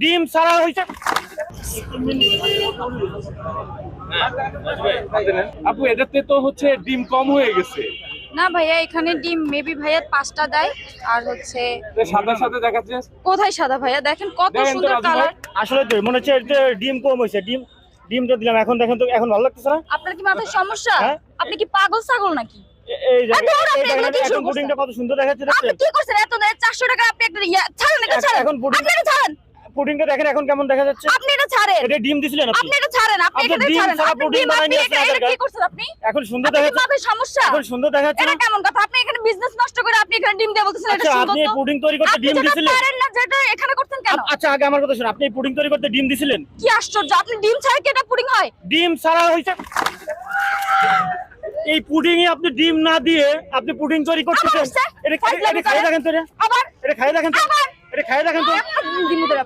ডিম ছাড়া হইছে। আপু এটাতে তো হচ্ছে ডিম কম হয়ে গেছে, না ভাইয়া, এখানে ডিম মেবি ভাইয়া 5টা দেয়। আর হচ্ছে সাদা সাদা দেখাচ্ছে। কোথায় সাদা ভাইয়া, দেখেন কত দেখেন তো সুন্দর রাজু ভাই। কালার। আসলে তো মনে হচ্ছে যে ডিম কম হয়েছে। ডিমটা দিলাম, এখন দেখেন তো এখন ভালো লাগতেছে না। আপনার কি মাথায় সমস্যা? হ্যাঁ? আপনি কি পাগল ছাগল নাকি? এই যে আপনি এগুলো কি শুরু করছেন? পুডিংটা কত সুন্দর দেখাচ্ছে আপনি দেখছেন। কি করছেন? এত 400 টাকা আপনি একটা ছাড়েন, এটা ছাড়েন। এখন পুডিং- আপনি এটা ছাড়েন, পুডিংটা দেখেন এখন কেমন দেখা যাচ্ছে। আপনি এটা ছাড়েন, এটা ডিম দিছিলেন আপনি। আপনি এটা ছাড়েন, আপনি আপনি এটা ডিম ছাড়েন। ছাড়া আপনি পুডিং ডিম, বানাই আপনি নিয়ে এটা আসছেন এটা কি আমাদের করছেন আপনি? এখন সুন্দর আপনার কি দেখাচ্ছে। মাথায় সমস্যা? এখন সুন্দর দেখাচ্ছে এটা না। কেমন কথা? আপনি এখানে বিজনেস নষ্ট করে আপনি এখানে ডিম দিয়ে বলতেছেন এটা আচ্ছা, সুন্দর আপনি তো? পুডিং তৈরি করতে আপনি ডিম যেটা দিছিলেন। পারেন না যেটা এখানে করতেন কেন? আচ্ছা, আগে আমার কথা শুনুন। আপনি পুডিং তৈরি করতে ডিম দিছিলেন। কি আশ্চর্য, আপনি ডিম ছাড়া কি এটা পুডিং হয়? ডিম ছাড়া হইছে। এই পুডিং এ আপনি ডিম না দিয়ে আপনি পুডিং তৈরি করতেছেন। আসছে? এটা ফাইজলামি খাই করে। দেখেন তো, আবার এটা খাই দেখেন তো, আবার এটা খাই দেখেন তো। ডিম ধরে